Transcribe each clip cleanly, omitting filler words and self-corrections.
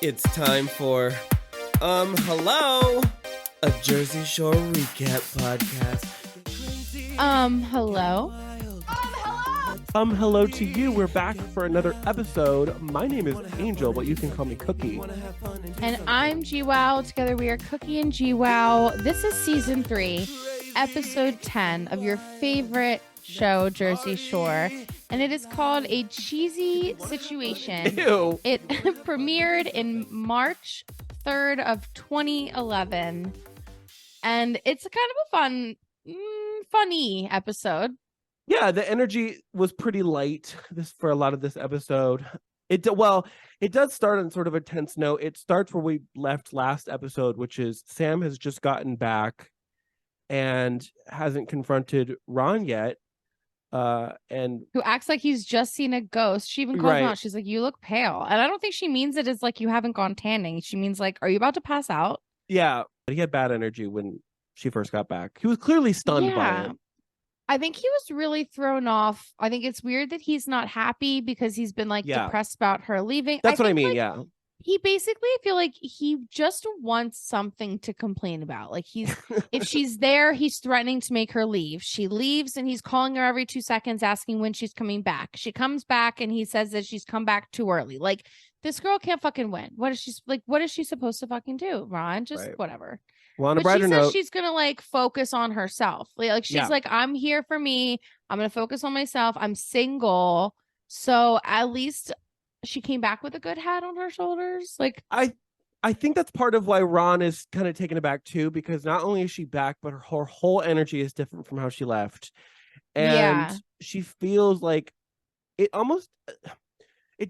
It's time for, hello, a Jersey Shore recap podcast. Hello. Hello to you. We're back for another episode. My name is Angel, but you can call me Cookie. And I'm GWOW. Together we are Cookie and GWOW. This is season 3, episode 10 of your favorite show, Jersey Shore. And it is called A Cheesy Situation. Ew. It premiered in March 3rd of 2011. And it's kind of a funny episode. Yeah, the energy was pretty light for a lot of this episode. It does start on sort of a tense note. It starts where we left last episode, which is Sam has just gotten back and hasn't confronted Ron yet. And who acts like he's just seen a ghost. She even calls him out. She's like, "You look pale," and I don't think she means it as like you haven't gone tanning. She means like, "Are you about to pass out?" Yeah, he had bad energy when she first got back. He was clearly stunned by it. I think he was really thrown off. I think it's weird that he's not happy because he's been like depressed about her leaving. That's what I mean. Yeah. He basically, I feel like he just wants something to complain about. Like if she's there, he's threatening to make her leave. She leaves and he's calling her every 2 seconds, asking when she's coming back. She comes back and he says that she's come back too early. Like this girl can't fucking win. What is she supposed to fucking do, Ron? Just whatever. Well, on a brighter note, she's gonna like focus on herself. Like she's like, I'm here for me. I'm gonna focus on myself. I'm single. So at least she came back with a good head on her shoulders. Like I think that's part of why Ron is kind of taken aback too, because not only is she back, but her whole energy is different from how she left. And she feels like it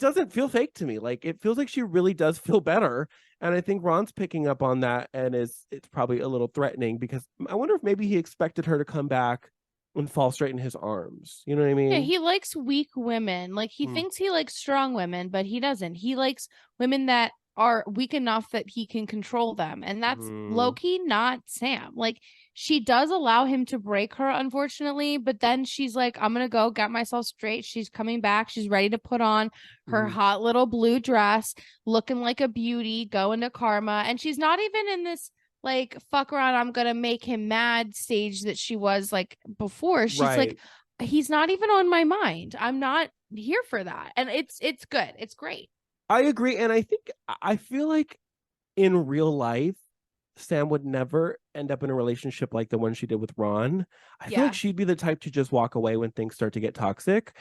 doesn't feel fake to me. Like it feels like she really does feel better. And I think Ron's picking up on that, and it's probably a little threatening, because I wonder if maybe he expected her to come back and fall straight in his arms. You know what I mean? Yeah, he likes weak women. Like he thinks he likes strong women, but he doesn't. He likes women that are weak enough that he can control them. And that's low-key not Sam. Like she does allow him to break her, unfortunately, but then she's like, I'm gonna go get myself straight. She's coming back. She's ready to put on her hot little blue dress, looking like a beauty, going to Karma. And she's not even in this like fuck around, I'm gonna make him mad stage that she was like before. She's like, he's not even on my mind. I'm not here for that. And it's good. It's great. I agree. And I feel like in real life, Sam would never end up in a relationship like the one she did with Ron. I feel like she'd be the type to just walk away when things start to get toxic.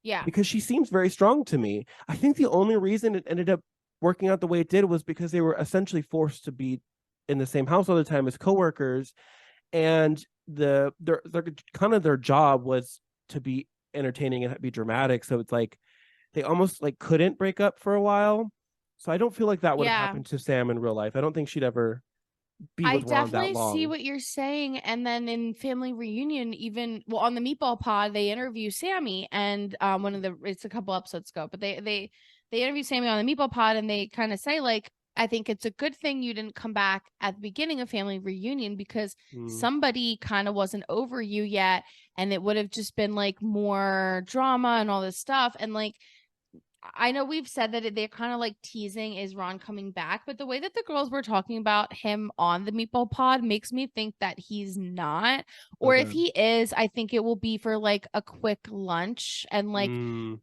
Yeah. Because she seems very strong to me. I think the only reason it ended up working out the way it did was because they were essentially forced to be in the same house all the time as coworkers. And their kind of their job was to be entertaining and be dramatic. So it's like they almost like couldn't break up for a while. So I don't feel like that would have happened to Sam in real life. I don't think she'd ever be with Ron that long. I definitely see what you're saying. And then in Family Reunion, on the Meatball Pod, they interview Sammy, and it's a couple episodes ago, but they interview Sammy on the Meatball Pod, and they kind of say like, I think it's a good thing you didn't come back at the beginning of Family Reunion, because somebody kind of wasn't over you yet, and it would have just been like more drama and all this stuff. And like, I know we've said that they're kind of like teasing is Ron coming back, but the way that the girls were talking about him on the Meatball Pod makes me think that he's not. Or if he is, I think it will be for like a quick lunch, and like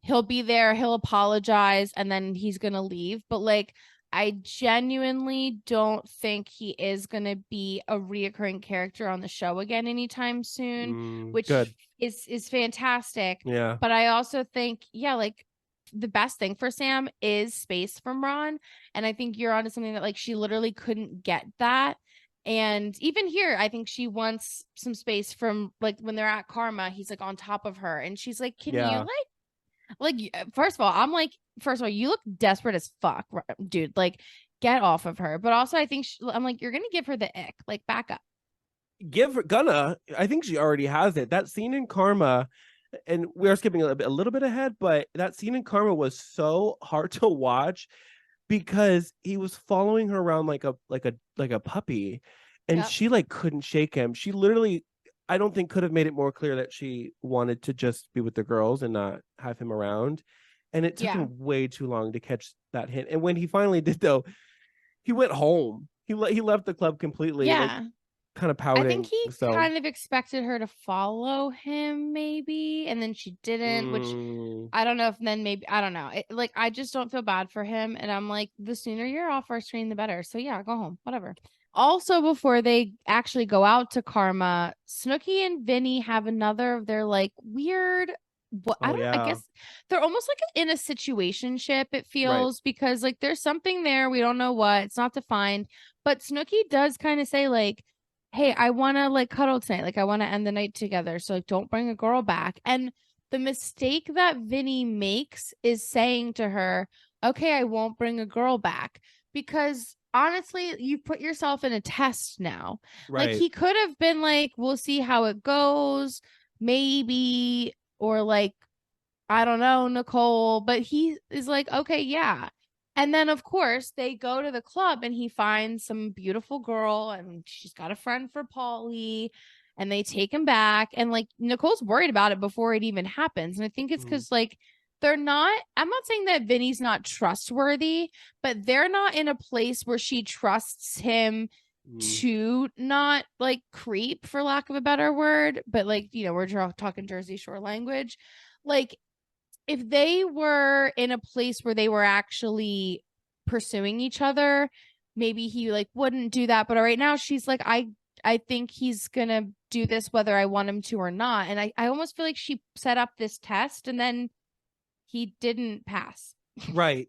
he'll be there, he'll apologize, and then he's gonna leave. But like, I genuinely don't think he is going to be a reoccurring character on the show again anytime soon, which is fantastic. Yeah. But I also think, like the best thing for Sam is space from Ron. And I think you're onto something that like she literally couldn't get that. And even here, I think she wants some space from like when they're at Karma, he's like on top of her and she's like, can you like, first of all, you look desperate as fuck, dude. Like, get off of her. But also, I think I'm like, you're gonna give her the ick. Like, back up. I think she already has it. That scene in Karma, and we are skipping a little bit ahead, but that scene in Karma was so hard to watch because he was following her around like a puppy, and she like couldn't shake him. She literally, I don't think, could have made it more clear that she wanted to just be with the girls and not have him around. And it took him way too long to catch that hint. And when he finally did, though, he went home. He left the club completely, like kind of pouting. I think he kind of expected her to follow him, maybe, and then she didn't, which I don't know if then maybe, I don't know. I just don't feel bad for him. And I'm like, the sooner you're off our screen, the better. So yeah, go home, whatever. Also, before they actually go out to Karma, Snooki and Vinny have another of their like weird, I guess they're almost like in a situationship, it feels, because like there's something there, we don't know what, it's not defined, but Snooki does kind of say like, hey, I want to like cuddle tonight, like I want to end the night together, so like don't bring a girl back. And the mistake that Vinny makes is saying to her, okay, I won't bring a girl back, because honestly, you put yourself in a test now. Like he could have been like, we'll see how it goes, maybe, or like, I don't know, Nicole, but he is like, okay, yeah. And then of course they go to the club and he finds some beautiful girl and she's got a friend for Paulie, and they take him back, and like Nicole's worried about it before it even happens. And I think it's because like I'm not saying that Vinny's not trustworthy, but they're not in a place where she trusts him to not like creep, for lack of a better word, but like, you know, we're talking Jersey Shore language. Like if they were in a place where they were actually pursuing each other, maybe he like wouldn't do that. But right now she's like, I think he's gonna do this whether I want him to or not. And I almost feel like she set up this test and then he didn't pass. Right.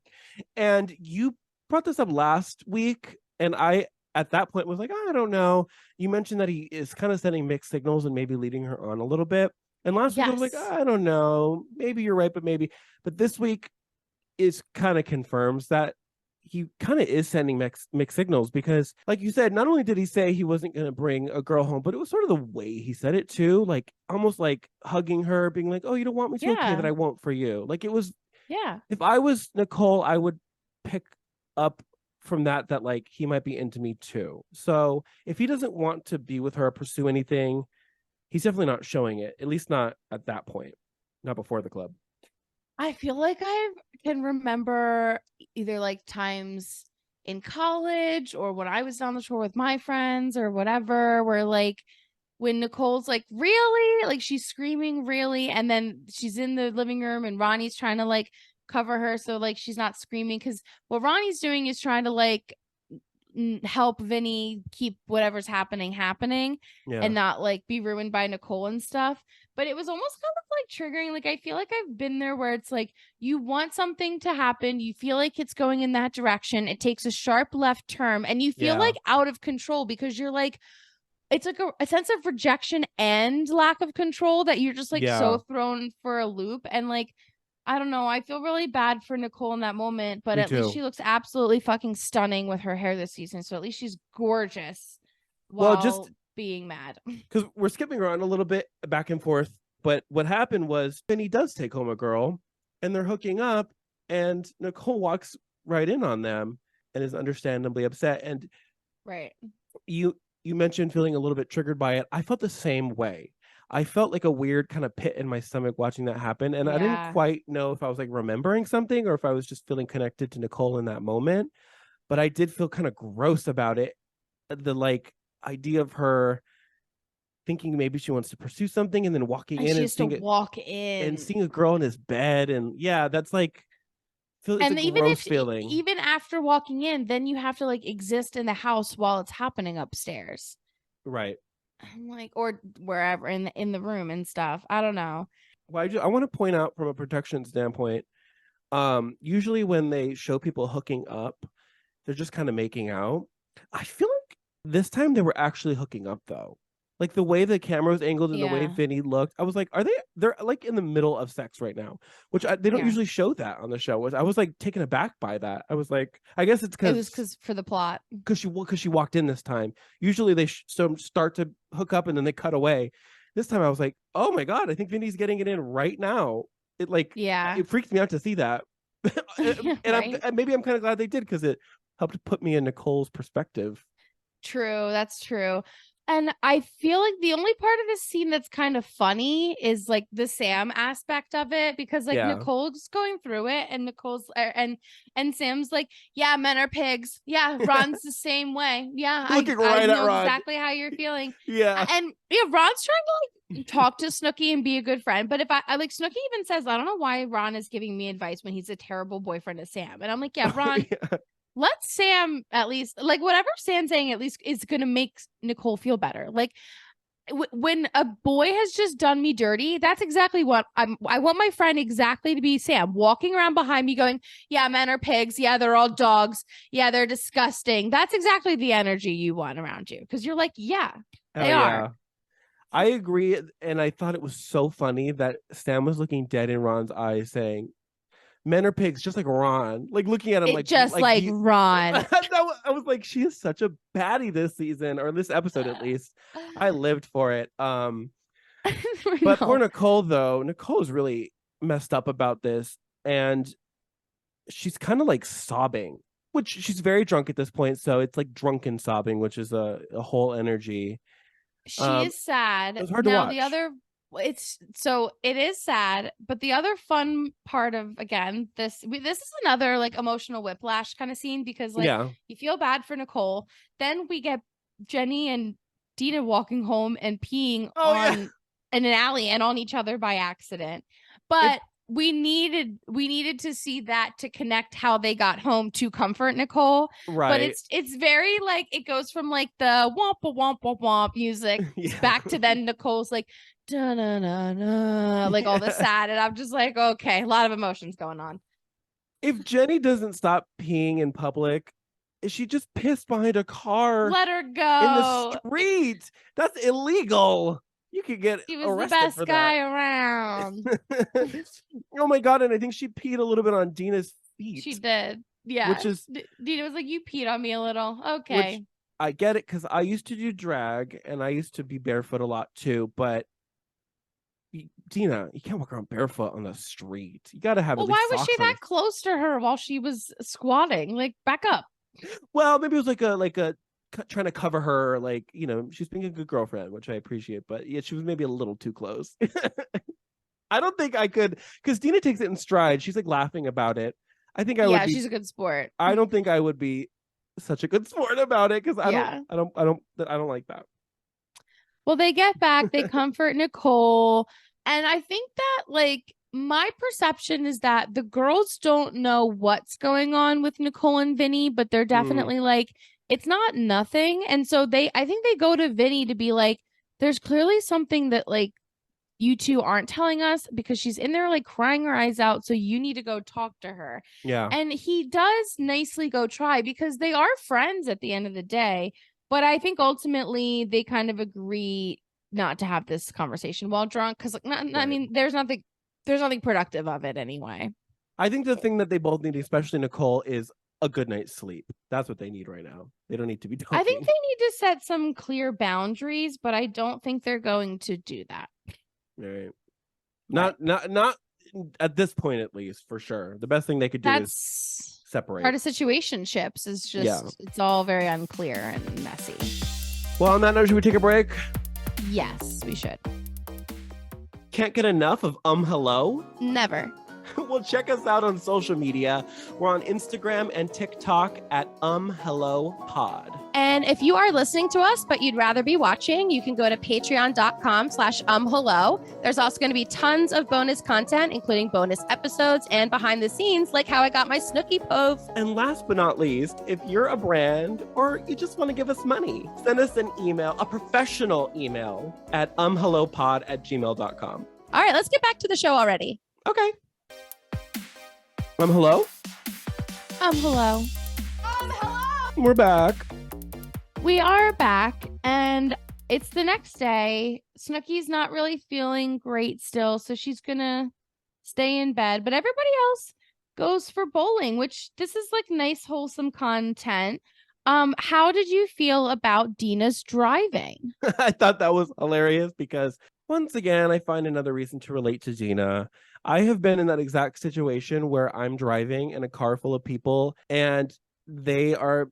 And you brought this up last week, and I at that point was like, I don't know. You mentioned that he is kind of sending mixed signals and maybe leading her on a little bit. And last week I was like, I don't know. Maybe you're right, but maybe. But this week is kind of confirms that he kind of is sending mixed signals, because like you said, not only did he say he wasn't going to bring a girl home, but it was sort of the way he said it too, like almost like hugging her, being like, oh, you don't want me to? Okay, that I won't for you. Like it was, if I was Nicole, I would pick up from that like he might be into me too. So if he doesn't want to be with her or pursue anything, he's definitely not showing it, at least not at that point, not before the club. I feel like I can remember either like times in college or when I was down the shore with my friends or whatever, where like when Nicole's like, really? Like she's screaming, really? And then she's in the living room and Ronnie's trying to like cover her so like she's not screaming, because what Ronnie's doing is trying to like help Vinny keep whatever's happening and not like be ruined by Nicole and stuff. But it was almost kind of like triggering. Like I feel like I've been there where it's like you want something to happen, you feel like it's going in that direction, it takes a sharp left turn, and you feel like out of control because you're like, it's like a sense of rejection and lack of control that you're just like so thrown for a loop. And like, I don't know, I feel really bad for Nicole in that moment, but at least she looks absolutely fucking stunning with her hair this season. So at least she's gorgeous while just being mad. Because we're skipping around a little bit back and forth, but what happened was Vinny does take home a girl and they're hooking up, and Nicole walks right in on them and is understandably upset. And you mentioned feeling a little bit triggered by it. I felt the same way. I felt like a weird kind of pit in my stomach watching that happen. And I didn't quite know if I was like remembering something or if I was just feeling connected to Nicole in that moment. But I did feel kind of gross about it. The like idea of her thinking maybe she wants to pursue something and then walking in and seeing a girl in his bed. And that's like, and even after walking in, then you have to like exist in the house while it's happening upstairs. Right. I'm like, or wherever in the room and stuff. I don't know. Well, I want to point out from a production standpoint, usually when they show people hooking up, they're just kind of making out. I feel like this time they were actually hooking up though. Like the way the camera was angled and the way Vinny looked, I was like, they're like in the middle of sex right now, which they don't usually show that on the show. I was like taken aback by that. I was like, I guess it's because for the plot, because she walked in this time. Usually they start to hook up and then they cut away. This time I was like, oh my God, I think Vinny's getting it in right now. It like, it freaks me out to see that. And maybe I'm kind of glad they did, because it helped put me in Nicole's perspective. True, that's true. And I feel like the only part of this scene that's kind of funny is like the Sam aspect of it, because like Nicole's going through it and and Sam's like, yeah, men are pigs. Yeah, Ron's the same way. Yeah, Looking I right at know Ron. exactly how you're feeling. Yeah. And yeah, Ron's trying to like talk to Snooki and be a good friend. But if I like, Snooki even says, I don't know why Ron is giving me advice when he's a terrible boyfriend to Sam. And I'm like, yeah, Ron, let Sam at least, like, whatever Sam's saying at least is going to make Nicole feel better. Like, when a boy has just done me dirty, that's exactly what I want my friend exactly to be Sam, walking around behind me going, yeah, men are pigs. Yeah, they're all dogs. Yeah, they're disgusting. That's exactly the energy you want around you, because you're like, yeah, they are. I agree. And I thought it was so funny that Sam was looking dead in Ron's eyes saying, men are pigs, just like Ron, like looking at him like Ron. I was like, she is such a baddie this season, or this episode at least. I lived for it. But for Nicole, though, Nicole's really messed up about this, and she's kind of like sobbing, which she's very drunk at this point, so it's like drunken sobbing, which is a whole energy. She is sad. It's hard to watch. It is sad, but the other fun part of, again, this is another like emotional whiplash kind of scene, because like you feel bad for Nicole, then we get Jenny and Dina walking home and peeing in an alley and on each other by accident, but we needed to see that to connect how they got home to comfort Nicole. Right. But it's very like, it goes from like the womp womp womp womp music back to then Nicole's like da na na na, like all the sad, and I'm just like, okay, a lot of emotions going on. If Jenny doesn't stop peeing in public, is she just pissed behind a car? Let her go in the street. That's illegal. You could get arrested. He was the best guy around. Oh my God. And I think she peed a little bit on Dina's feet. She did. Yeah. Which is Dina was like, you peed on me a little. Okay. Which I get it, because I used to do drag and I used to be barefoot a lot too. But Dina, you can't walk around barefoot on the street. You got to have at least why was socks she that close to her while she was squatting? Like, back up. Well, maybe it was like a trying to cover her, like, you know, she's being a good girlfriend, which I appreciate, but yeah, she was maybe a little too close. I don't think I could, because Dina takes it in stride. She's like laughing about it. I think I would. Yeah, she's a good sport. I don't think I would be such a good sport about it, because I don't like that. Well, they get back, they comfort Nicole, and I think that, like, my perception is that the girls don't know what's going on with Nicole and Vinny, but they're definitely like, it's not nothing. And so I think they go to Vinny to be like, there's clearly something that like you two aren't telling us, because she's in there like crying her eyes out. So you need to go talk to her. Yeah. And he does nicely go try, because they are friends at the end of the day. But I think ultimately they kind of agree not to have this conversation while drunk, because like, I mean, there's nothing productive of it anyway. I think the thing that they both need, especially Nicole, is a good night's sleep. That's what they need right now. They don't need to be talking. I think they need to set some clear boundaries, but I don't think they're going to do that. Right. Not at this point, at least, for sure. The best thing they could do is separate. Part of situationships is just it's all very unclear and messy. Well, on that note, should we take a break? Yes, we should. Can't get enough of hello? Never. Well, check us out on social media. We're on Instagram and TikTok at hello pod. And if you are listening to us, but you'd rather be watching, you can go to patreon.com/hello. There's also going to be tons of bonus content, including bonus episodes and behind the scenes, like how I got my Snooki pove. And last but not least, if you're a brand or you just want to give us money, send us an email, a professional email at hellopod@gmail.com. All right, let's get back to the show already. Okay. Hello? Hello. Hello. We're back. We are back, and it's the next day. Snooki's not really feeling great still, so she's gonna stay in bed. But everybody else goes for bowling, which this is like nice, wholesome content. How did you feel about Dina's driving? I thought that was hilarious, because once again, I find another reason to relate to Dina. I have been in that exact situation where I'm driving in a car full of people and they are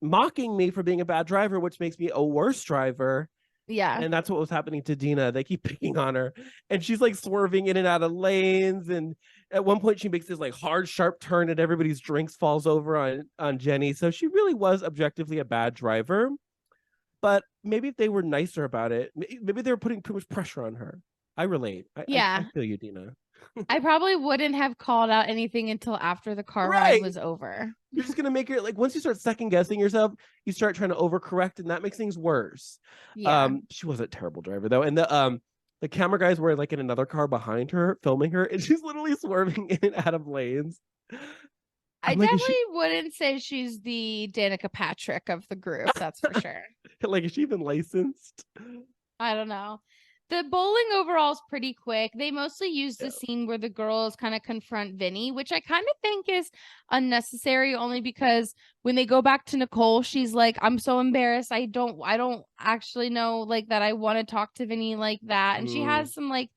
mocking me for being a bad driver, which makes me a worse driver. Yeah. And that's what was happening to Dina. They keep picking on her, and she's like swerving in and out of lanes. And at one point, she makes this like hard, sharp turn, and everybody's drinks falls over on Jenny. So she really was objectively a bad driver. But maybe if they were nicer about it, maybe they were putting too much pressure on her. I relate. I feel you, Dina. I probably wouldn't have called out anything until after the car ride was over. You're just gonna make it like once you start second guessing yourself, you start trying to overcorrect, and that makes things worse. Yeah. She was a terrible driver though, and the camera guys were like in another car behind her filming her, and she's literally swerving in and out of lanes. I definitely wouldn't say she's the Danica Patrick of the group. That's for sure. Like, is she even licensed? I don't know. The bowling overall is pretty quick. They mostly use the scene where the girls kind of confront Vinny, which I kind of think is unnecessary only because when they go back to Nicole, she's like, I'm so embarrassed. I don't actually know like that I want to talk to Vinny like that. And she has some like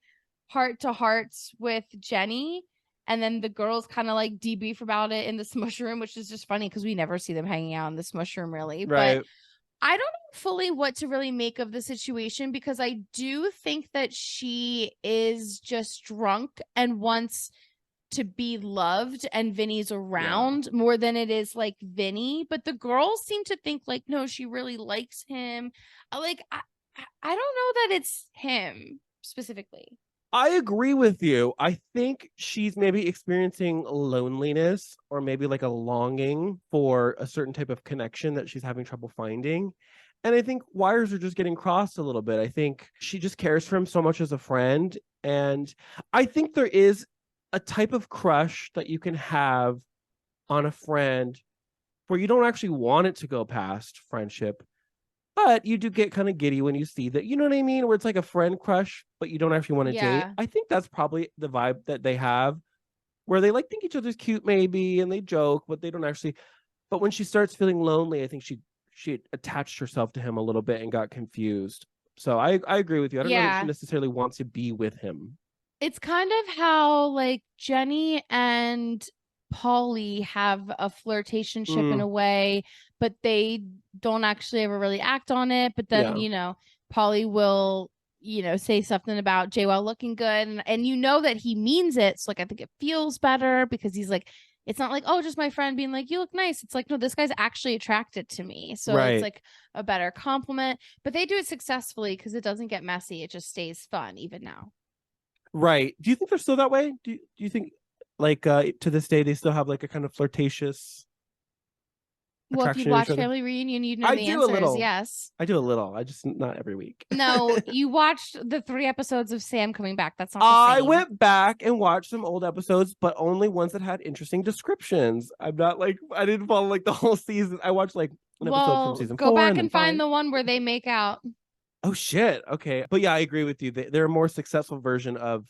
heart to hearts with Jenny. And then the girls kind of like debrief about it in the smush room, which is just funny because we never see them hanging out in the smush room really. Right. But I don't know fully what to really make of the situation because I do think that she is just drunk and wants to be loved and Vinny's around more than it is like Vinny. But the girls seem to think like, no, she really likes him. Like, I don't know that it's him specifically. I agree with you. I think she's maybe experiencing loneliness or maybe like a longing for a certain type of connection that she's having trouble finding. And I think wires are just getting crossed a little bit. I think she just cares for him so much as a friend. And I think there is a type of crush that you can have on a friend where you don't actually want it to go past friendship. But you do get kind of giddy when you see that, you know what I mean? Where it's like a friend crush, but you don't actually want to date. I think that's probably the vibe that they have, where they like think each other's cute maybe, and they joke, but they don't actually. But when she starts feeling lonely, I think she attached herself to him a little bit and got confused. So I agree with you. I don't know that she necessarily wants to be with him. It's kind of how like Jenny and Polly have a flirtationship in a way, but they don't actually ever really act on it. But then, you know, Polly will, you know, say something about JWoww looking good. And you know that he means it. So like, I think it feels better because he's like, it's not like, oh, just my friend being like, you look nice. It's like, no, this guy's actually attracted to me. So it's like a better compliment. But they do it successfully because it doesn't get messy. It just stays fun even now. Right. Do you think they're still that way? Do you think like to this day they still have like a kind of flirtatious well, if you watch Family Reunion, you'd know the answer is yes. I do a little. I just not every week. No, you watched the 3 episodes of Sam coming back. That's not the I same. went back and watched some old episodes, but only ones that had interesting descriptions. I'm not like I didn't follow like the whole season. I watched like an episode from season 4. Go back and find the one where they make out. Oh shit. Okay. But yeah, I agree with you. They're a more successful version of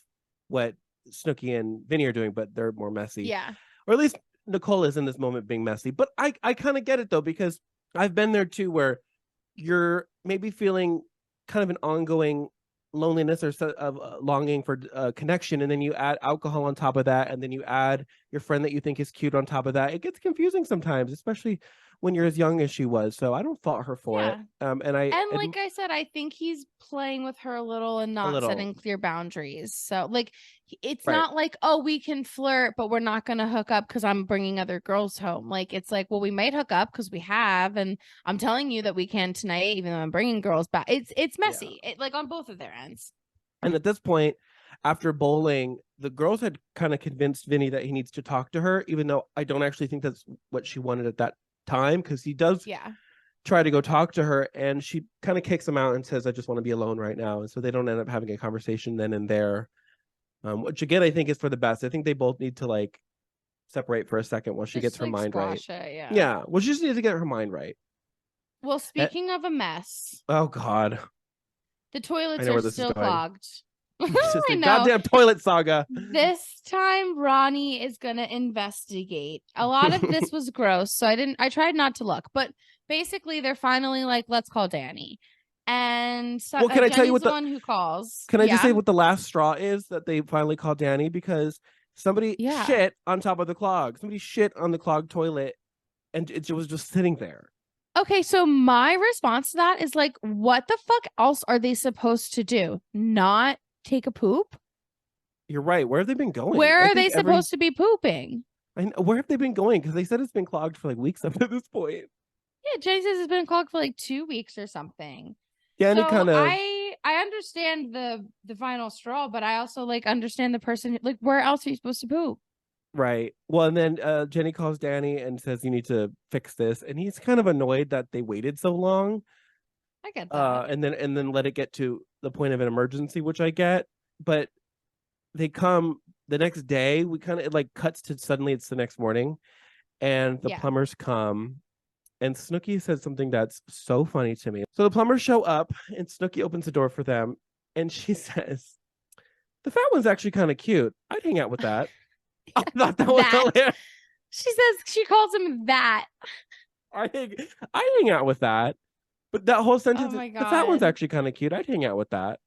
what Snooki and Vinny are doing, but they're more messy. Yeah. Or at least Nicole is in this moment being messy. But I kind of get it though, because I've been there too, where you're maybe feeling kind of an ongoing loneliness or of longing for connection, and then you add alcohol on top of that, and then you add your friend that you think is cute on top of that. It gets confusing sometimes, especially when you're as young as she was. So I don't fault her for it. And like I said, I think he's playing with her a little and not setting clear boundaries. So like, it's not like, oh, we can flirt, but we're not going to hook up because I'm bringing other girls home. Like, it's like, well, we might hook up because we have, and I'm telling you that we can tonight, even though I'm bringing girls back. It's messy, like on both of their ends. And at this point, after bowling, the girls had kind of convinced Vinny that he needs to talk to her, even though I don't actually think that's what she wanted at that time, because he does try to go talk to her, and she kind of kicks him out and says, I just want to be alone right now. And so they don't end up having a conversation then and there, which again I think is for the best. I think they both need to like separate for a second while she gets her mind right. Well, she just needs to get her mind right. Well, speaking of a mess, oh god, the toilets are still clogged. It's just a goddamn toilet saga. This time Ronnie is gonna investigate. A lot of this was gross, so I tried not to look, but basically they're finally like, let's call Danny. And so well, can I tell you what the one who calls? Can I just say what the last straw is that they finally called Danny? Because somebody shit on top of the clog. Somebody shit on the clogged toilet, and it was just sitting there. Okay, so my response to that is like, what the fuck else are they supposed to do? Not take a poop? You're right. Where have they been going? Where I are they think supposed to be pooping? where have they been going? Because they said it's been clogged for like weeks up to this point. Yeah, Jenny says it's been clogged for like 2 weeks or something. Yeah, So any kind of I understand the final straw, but I also like understand the person like where else are you supposed to poop? right. Well, and then Jenny calls Danny and says you need to fix this, and he's kind of annoyed that they waited so long. I get that. And then let it get to the point of an emergency, which I get. But they come the next day. We kind of it like cuts to suddenly it's the next morning, and the Yeah. plumbers come. And Snooki says something that's so funny to me. So the plumbers show up, and Snooki opens the door for them, and she says, "The fat one's actually kind of cute. I'd hang out with that." I thought that was hilarious. She says she calls him that. I hang out with that. But that whole sentence, Oh my the fat one's God. actually kind of cute. I'd hang out with that.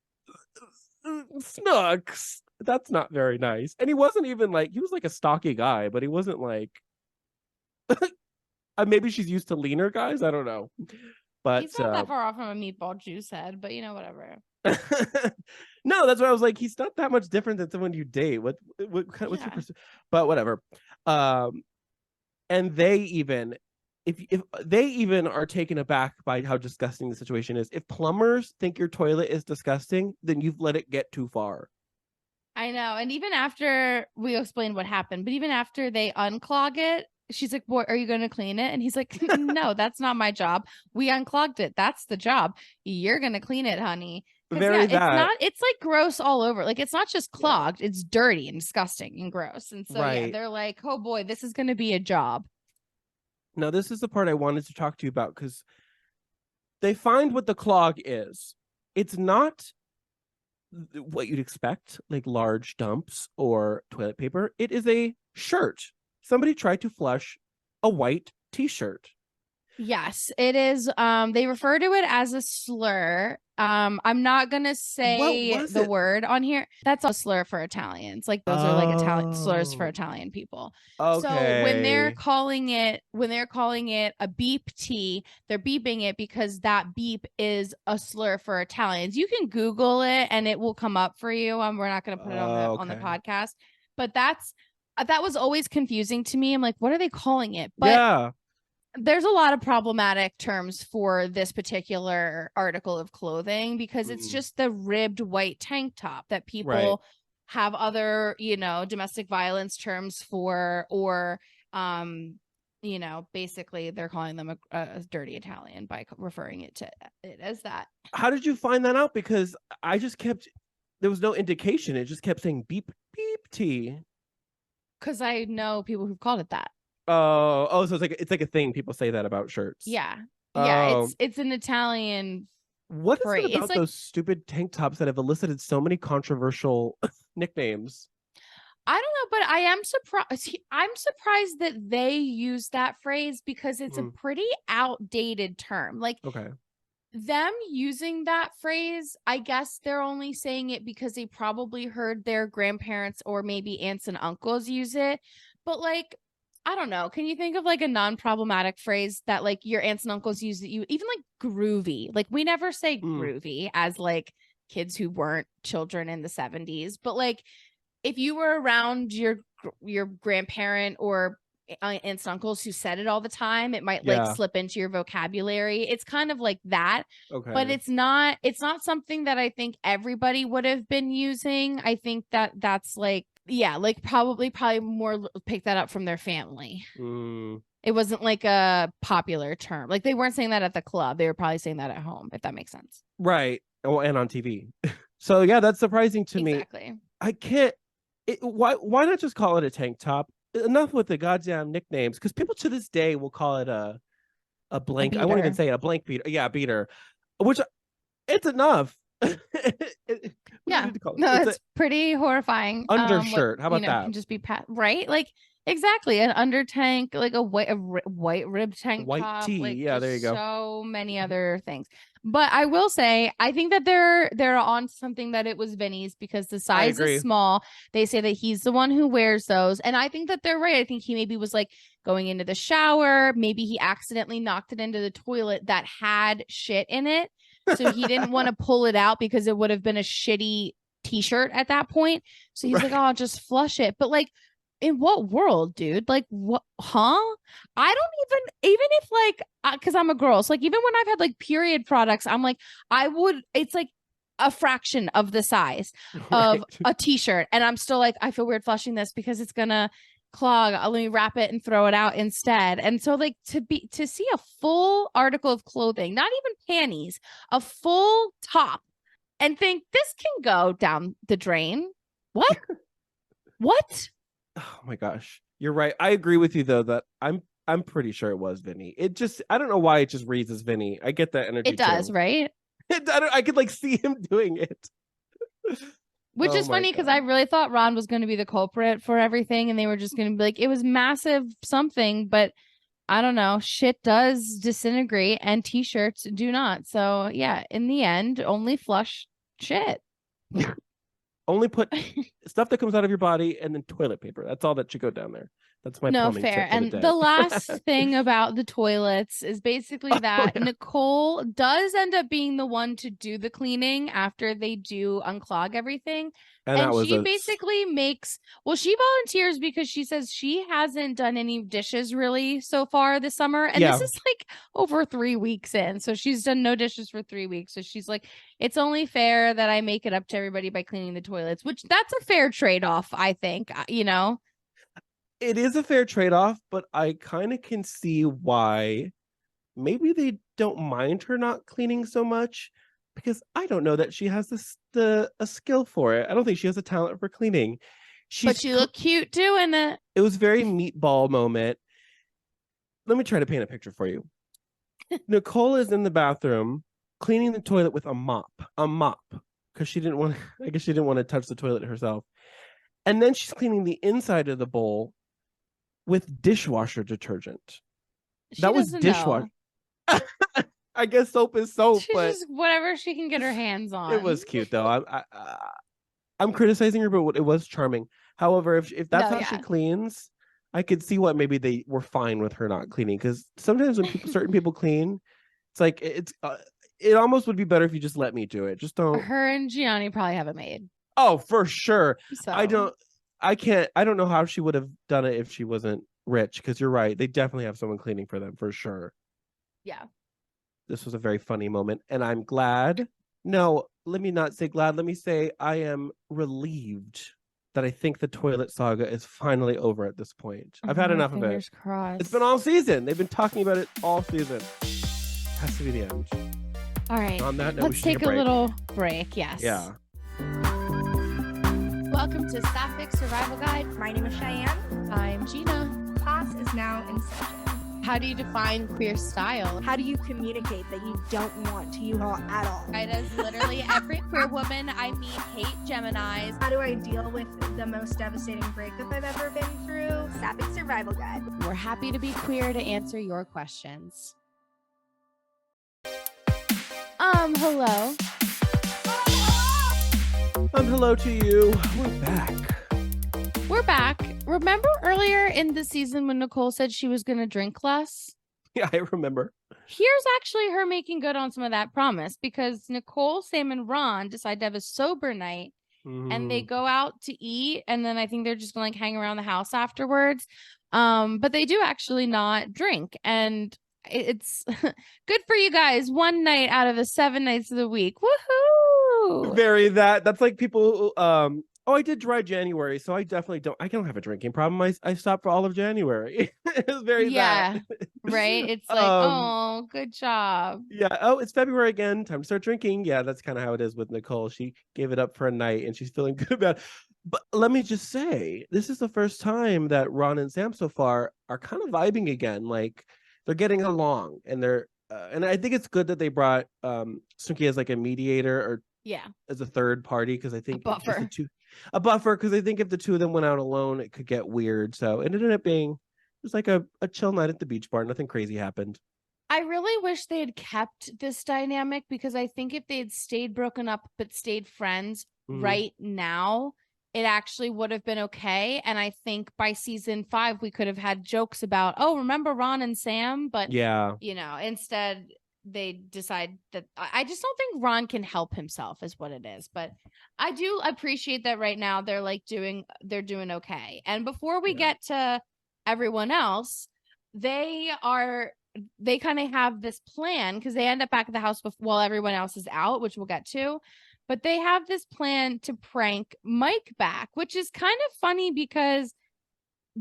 Snooks. That's not very nice. And he wasn't even like, he was like a stocky guy, but he wasn't like, maybe she's used to leaner guys. I don't know. But He's not that far off from a meatball juice head, but whatever. No, that's why I was like, he's not that much different than someone you date. What's your but whatever. And they even if they even are taken aback by how disgusting the situation is. If plumbers think your toilet is disgusting, then you've let it get too far. I know. And even after we explained what happened, but even after they unclog it, she's like, "Boy, are you going to clean it?" And he's like, "No, that's not my job. We unclogged it. That's the job. You're going to clean it, honey." It's like gross all over. Like it's not just clogged, it's dirty and disgusting and gross. And so they're like, "Oh boy, this is going to be a job." Now, this is the part I wanted to talk to you about because they find what the clog is. It's not what you'd expect, like large dumps or toilet paper. It is a shirt. Somebody tried to flush a white t-shirt. Yes, it is. They refer to it as a slur. I'm not gonna say the word on here. That's a slur for Italians. Like those are like Italian slurs for Italian people. Okay. So when they're calling it a beep tea, they're beeping it because that beep is a slur for Italians. You can Google it and it will come up for you. We're not gonna put it on the podcast, but that was always confusing to me. I'm like, what are they calling it? But there's a lot of problematic terms for this particular article of clothing because it's just the ribbed white tank top that people have other, domestic violence terms for, or, basically they're calling them a dirty Italian by referring it to it as that. How did you find that out? Because there was no indication. It just kept saying beep, beep tea. Because I know people who've called it that. So it's like a thing. People say that about shirts. Yeah. It's an Italian. What is it about those stupid tank tops that have elicited so many controversial nicknames? I don't know, but I am surprised. I'm surprised that they use that phrase because it's a pretty outdated term. Like, them using that phrase, I guess they're only saying it because they probably heard their grandparents or maybe aunts and uncles use it. But like, I don't know. Can you think of like a non-problematic phrase that like your aunts and uncles use that you even like groovy? Like we never say groovy as like kids who weren't children in the 70s. But like if you were around your grandparent or aunts and uncles who said it all the time, it might like slip into your vocabulary. It's kind of like that. Okay. But it's not something that I think everybody would have been using. I think that's like probably more pick that up from their family. It wasn't like a popular term. Like they weren't saying that at the club. They were probably saying that at home, if that makes sense. Right. Oh, and on TV. So yeah, that's surprising to me. Exactly. I can't. Why not just call it a tank top? Enough with the goddamn nicknames, because people to this day will call it a blank. I won't even say it, a blank beater. Yeah, beater. Which it's enough. It's pretty horrifying. Undershirt. How about that? Can just be right. Like Exactly, an under tank, like a white rib tank White top, tee. like Yeah, there you just go. so many other things. But I will say, I think that they're on something, that it was Vinny's, because the I size agree. is small. They say that he's the one who wears those, and I think that they're right. I think he maybe was like going into the shower, maybe he accidentally knocked it into the toilet that had shit in it, so he didn't want to pull it out because it would have been a shitty t-shirt at that point. So he's like, "Oh, I'll just flush it." But like, in what world, dude? Like, what? Huh? I don't even if like, because I'm a girl, so like, even when I've had like period products, I'm like, it's like a fraction of the size of Right. a t-shirt, and I'm still like, I feel weird flushing this because it's gonna clog. Let me wrap it and throw it out instead. And so like, to see a full article of clothing, not even panties, a full top, and think this can go down the drain. What? What? Oh my gosh. You're right. I agree with you though that I'm pretty sure it was Vinny. It just I don't know why it just reads as Vinny. I get that energy It does, too. right? I could like see him doing it. Which Oh is my funny because God. I really thought Ron was going to be the culprit for everything, and they were just going to be like, it was massive something, but I don't know. Shit does disintegrate, and t-shirts do not. So yeah, in the end, only flush shit. Only put stuff that comes out of your body and then toilet paper. That's all that should go down there. That's my No, plumbing fair. tip for the And day. the last thing about the toilets is basically Oh, that yeah. Nicole does end up being the one to do the cleaning after they do unclog everything. And that And was she basically she volunteers because she says she hasn't done any dishes really so far this summer. And this yeah. is like over 3 weeks in. So she's done no dishes for 3 weeks. So she's like, it's only fair that I make it up to everybody by cleaning the toilets, which that's a fair trade-off, I think, you know? It is a fair trade-off, but I kind of can see why maybe they don't mind her not cleaning so much because I don't know that she has a skill for it. I don't think she has a talent for cleaning. But she looked cute doing it. It was very meatball moment. Let me try to paint a picture for you. Nicole is in the bathroom cleaning the toilet with a mop, because she didn't want. I guess she didn't want to touch the toilet herself. And then she's cleaning the inside of the bowl with dishwasher detergent. That was dishwasher. I guess soap is soap, She's but just whatever she can get her hands on. it was cute though. I'm criticizing her, but it was charming. However, if that's how she cleans, I could see what maybe they were fine with her not cleaning. Because sometimes when certain people clean, it's like it almost would be better if you just let me do it. Just don't. Her and Gianni probably have a maid. Oh, for sure. So I don't know how she would have done it if she wasn't rich. Because you're right, they definitely have someone cleaning for them for sure. Yeah. This was a very funny moment, and I'm glad. No, let me not say glad. Let me say I am relieved that I think the toilet saga is finally over at this point. I've had enough of it. Fingers crossed. It's been all season. They've been talking about it all season. Has to be the end. All right. On that note, let's take a little break. Yes. Yeah. Welcome to Sapphic Survival Guide. My name is Cheyenne. I'm Gina. Class is now in session. How do you define queer style? How do you communicate that you don't want to U-Haul at all? Right, as literally every queer woman I meet hate Geminis. How do I deal with the most devastating breakup I've ever been through? Sapphic Survival Guide. We're happy to be queer to answer your questions. Hello. Hello to you. We're back. We're back. Remember earlier in the season when Nicole said she was going to drink less? Yeah, I remember. Here's actually her making good on some of that promise, because Nicole, Sam, and Ron decide to have a sober night, and they go out to eat, and then I think they're just going to like hang around the house afterwards. But they do actually not drink, and it's good for you guys. One night out of the 7 nights of the week. Woohoo! That's like people oh, I did dry January, so I don't have a drinking problem. I stopped for all of January. It's very that. Right. It's like, oh, good job. Yeah. Oh, it's February again. Time to start drinking. Yeah, that's kind of how it is with Nicole. She gave it up for a night and she's feeling good about it. But let me just say, this is the first time that Ron and Sam so far are kind of vibing again. Like they're getting along, and and I think it's good that they brought Snooki as like a mediator or Yeah, as a third party, because I think buffer. a buffer, because I think if the two of them went out alone, it could get weird. So it ended up being just like a chill night at the beach bar. Nothing crazy happened. I really wish they had kept this dynamic, because I think if they had stayed broken up but stayed friends right now, it actually would have been okay. And I think by season 5, we could have had jokes about, oh, remember Ron and Sam? But yeah, instead they decide that I just don't think Ron can help himself is what it is. But I do appreciate that right now they're doing okay. And before we get to everyone else, they kind of have this plan, because they end up back at the house while everyone else is out, which we'll get to. But they have this plan to prank Mike back, which is kind of funny because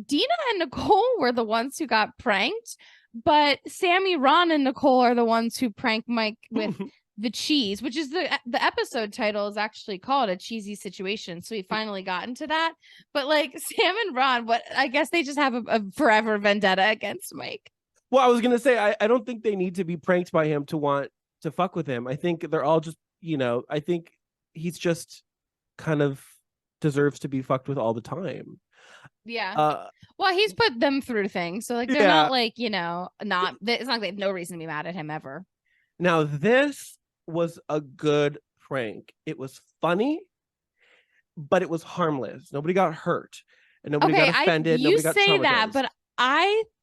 Dina and Nicole were the ones who got pranked, but Sammy, Ron, and Nicole are the ones who prank Mike with the cheese, which is the episode title is actually called A Cheesy Situation. So we finally got into that. But Sam and Ron, I guess they just have a forever vendetta against Mike. Well, I was gonna say I don't think they need to be pranked by him to want to fuck with him. I think they're all just, I think he's just kind of deserves to be fucked with all the time. Yeah. Well, he's put them through things, so they're not not. It's not like they have no reason to be mad at him ever. Now this was a good prank. It was funny, but it was harmless. Nobody got hurt, and nobody got offended. Nobody got traumatized. You say that, but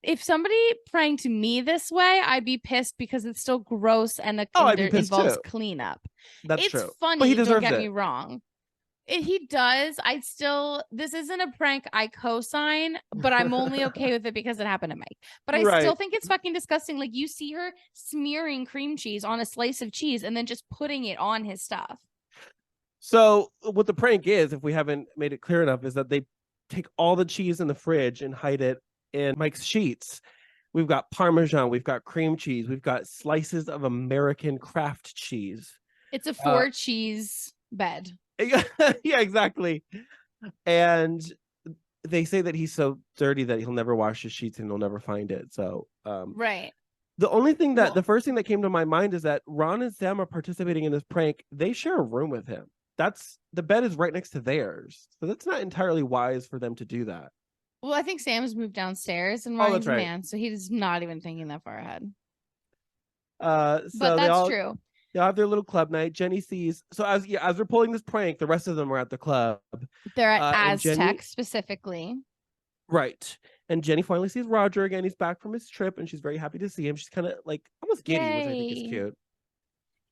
if somebody pranked me this way, I'd be pissed because it's still gross and it involves cleanup. That's true. It's funny, but he deserves don't get me wrong. He does. This isn't a prank I co-sign, but I'm only okay with it because it happened to Mike. But I still think it's fucking disgusting. You see her smearing cream cheese on a slice of cheese and then just putting it on his stuff. So what the prank is, if we haven't made it clear enough, is that they take all the cheese in the fridge and hide it in Mike's sheets. We've got Parmesan, we've got cream cheese, we've got slices of American Kraft cheese. It's a 4 cheese bed. Yeah, exactly. And they say that he's so dirty that he'll never wash his sheets and he'll never find it. So right. The first thing that came to my mind is that Ron and Sam are participating in this prank. They share a room with him. The bed is right next to theirs. So that's not entirely wise for them to do that. Well, I think Sam's moved downstairs and Ron's a man, so he's not even thinking that far ahead. But that's true. They have their little club night. Jenny sees, so as they're pulling this prank, the rest of them are at the club. They're at Aztec specifically. Right. And Jenny finally sees Roger again. He's back from his trip and she's very happy to see him. She's kind of almost giddy, which I think is cute.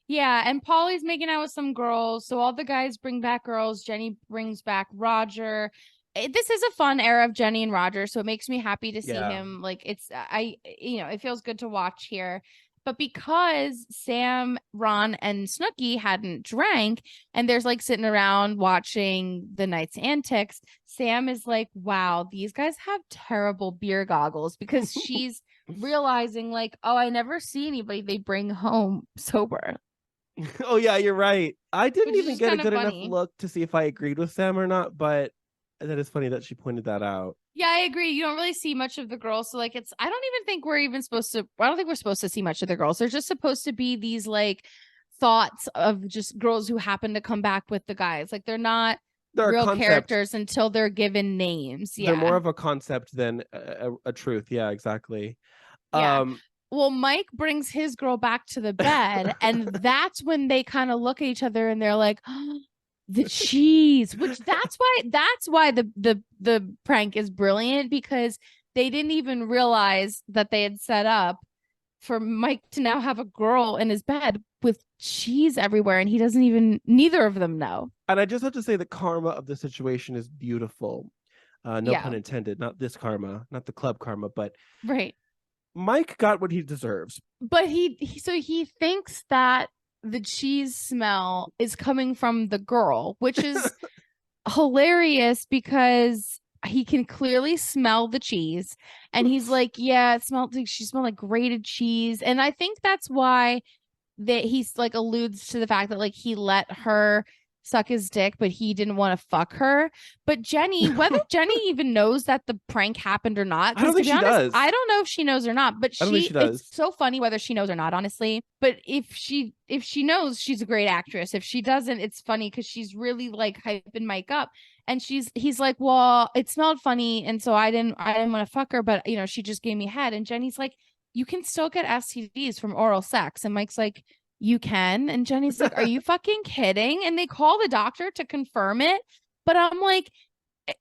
Yeah, and Polly's making out with some girls. So all the guys bring back girls. Jenny brings back Roger. This is a fun era of Jenny and Roger, so it makes me happy to see him. It feels good to watch here. But because Sam, Ron, and Snooki hadn't drank, and there's sitting around watching the night's antics, Sam is like, wow, these guys have terrible beer goggles, because she's realizing oh, I never see anybody they bring home sober. Oh yeah, you're right. I didn't even get a good enough look to see if I agreed with Sam or not, but that is funny that she pointed that out. Yeah, I agree. You don't really see much of the girls. So I don't even think we're supposed to see much of the girls. They're just supposed to be these thoughts of just girls who happen to come back with the guys. They're not real characters until they're given names. Yeah. They're more of a concept than a truth. Yeah, exactly. Yeah. Well, Mike brings his girl back to the bed, and that's when they kind of look at each other and they're like, oh, the cheese, which that's why the prank is brilliant, because they didn't even realize that they had set up for Mike to now have a girl in his bed with cheese everywhere, and neither of them know. And I just have to say the karma of the situation is beautiful. No pun intended. Not this karma, not the club karma, but right. Mike got what he deserves. But he thinks that the cheese smell is coming from the girl, which is hilarious because he can clearly smell the cheese, and he's like, yeah, she smelled like grated cheese. And I think that's why that he's alludes to the fact that he let her suck his dick, but he didn't want to fuck her. But Jenny, whether Jenny even knows that the prank happened or not, I don't think to be she honest, does. I don't know if she knows or not, but I don't think she does. It's so funny whether she knows or not, honestly. But if she knows, she's a great actress. If she doesn't, it's funny because she's really like hyping Mike up. And he's like, well, it smelled funny, and so I didn't want to fuck her, but you know, she just gave me head. And Jenny's like, you can still get STDs from oral sex. And Mike's like, you can. And Jenny's like, are you fucking kidding? And they call the doctor to confirm it. But I'm like,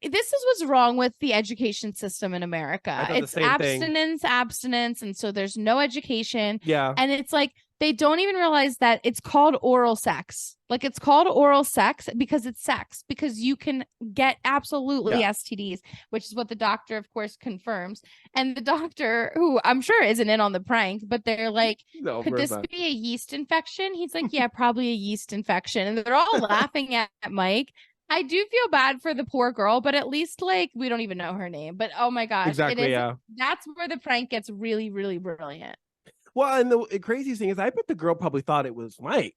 this is what's wrong with the education system in America. It's abstinence. And so there's no education. Yeah. And it's like, they don't even realize that it's called oral sex. Like, it's called oral sex because it's sex, because you can get absolutely STDs, which is what the doctor, of course, confirms. And the doctor, who I'm sure isn't in on the prank, but they're like, could this be a yeast infection? He's like, yeah, probably a yeast infection. And they're all laughing at Mike. I do feel bad for the poor girl, but at least, like, we don't even know her name. But oh my gosh, exactly, yeah. That's where the prank gets really, really brilliant. Well, and the crazy thing is, I bet the girl probably thought it was Mike,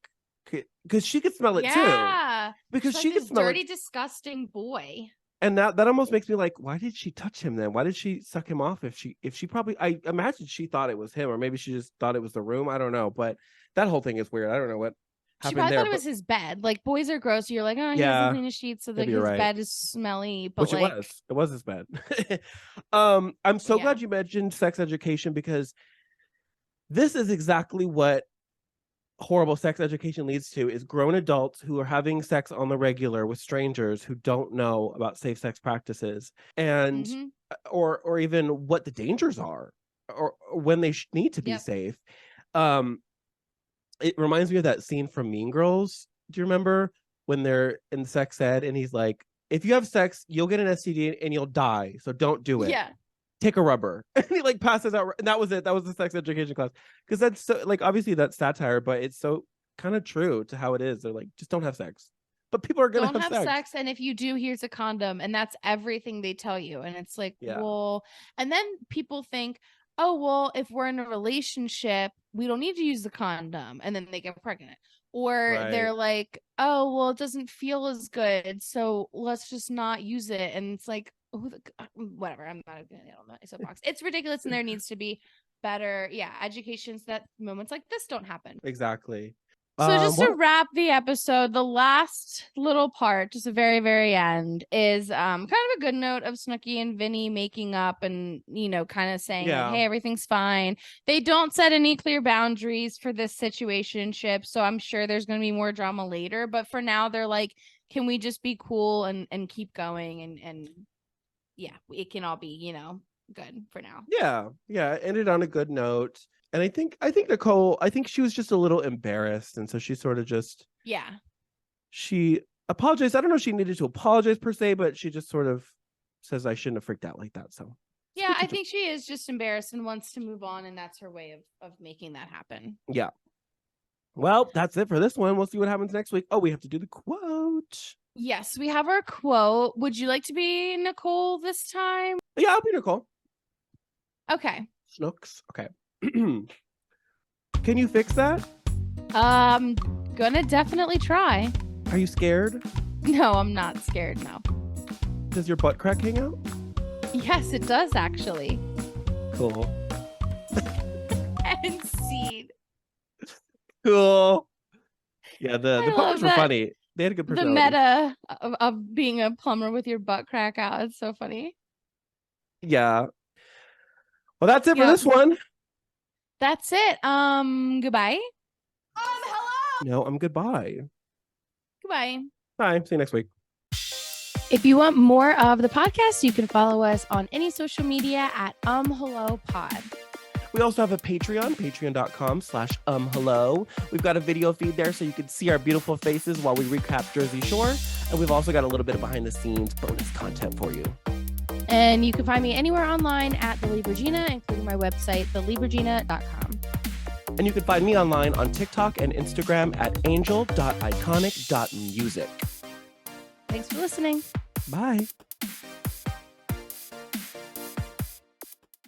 because she could smell it too. Yeah, because she could smell dirty, disgusting boy. And that almost makes me like, why did she touch him then? Why did she suck him off? If she probably, I imagine she thought it was him, or maybe she just thought it was the room. I don't know, but that whole thing is weird. I don't know what happened. She probably there, thought it was his bed. Like, boys are gross. You're like, oh, he doesn't clean his sheets, so that his bed is smelly. But which it was his bed. I'm so glad you mentioned sex education, because this is exactly what horrible sex education leads to, is grown adults who are having sex on the regular with strangers who don't know about safe sex practices, and or even what the dangers are, or when they need to be safe. It reminds me of that scene from Mean Girls. Do you remember when they're in sex ed and he's like, if you have sex, you'll get an STD and you'll die, so don't do it. Yeah. Take a rubber. And he like passes out, and that was it. That was the sex education class. Because that's so, like, obviously that's satire, but it's so kind of true to how it is. They're like, just don't have sex. But people are gonna have sex. And if you do, here's a condom. And that's everything they tell you. And it's like, well, and then people think, oh, well, if we're in a relationship, we don't need to use the condom. And then they get pregnant. Or they're like, oh, well, it doesn't feel as good, so let's just not use it. And it's like, whatever. I'm not gonna get on that soapbox. It's ridiculous, and there needs to be better, education so that moments like this don't happen. Exactly. So just to wrap the episode, the last little part, just the very, very end, is kind of a good note of Snooki and Vinny making up and, you know, kind of saying, like, hey, everything's fine. They don't set any clear boundaries for this situationship, so I'm sure there's going to be more drama later. But for now, they're like, can we just be cool and keep going? And it can all be, you know, good for now. Yeah, ended on a good note. And I think Nicole, she was just a little embarrassed. And so she sort of just, she apologized. I don't know if she needed to apologize per se, but she just sort of says, I shouldn't have freaked out like that. So yeah, I think she is just embarrassed and wants to move on. And that's her way of making that happen. Yeah. Well, that's it for this one. We'll see what happens next week. Oh, we have to do the quote. Yes, we have our quote. Would you like to be Nicole this time? Yeah, I'll be Nicole. Okay. Snooks. Okay. Can you fix that? Gonna definitely try. Are you scared? No, I'm not scared. No. Does your butt crack hang out? Yes, it does actually. Cool. And seed. Cool. Yeah, the plumbers were funny. They had a good personality. The meta of being a plumber with your butt crack out. It's so funny. Yeah. Well, that's it for this one. That's it. Goodbye. Hello. No, goodbye. Goodbye. Bye. See you next week. If you want more of the podcast, you can follow us on any social media at Hello Pod. We also have a Patreon, patreon.com/hello. We've got a video feed there so you can see our beautiful faces while we recap Jersey Shore. And we've also got a little bit of behind the scenes bonus content for you. And you can find me anywhere online at The Lead Regina, including my website, theleadregina.com. And you can find me online on TikTok and Instagram at angel.iconic.music. Thanks for listening. Bye.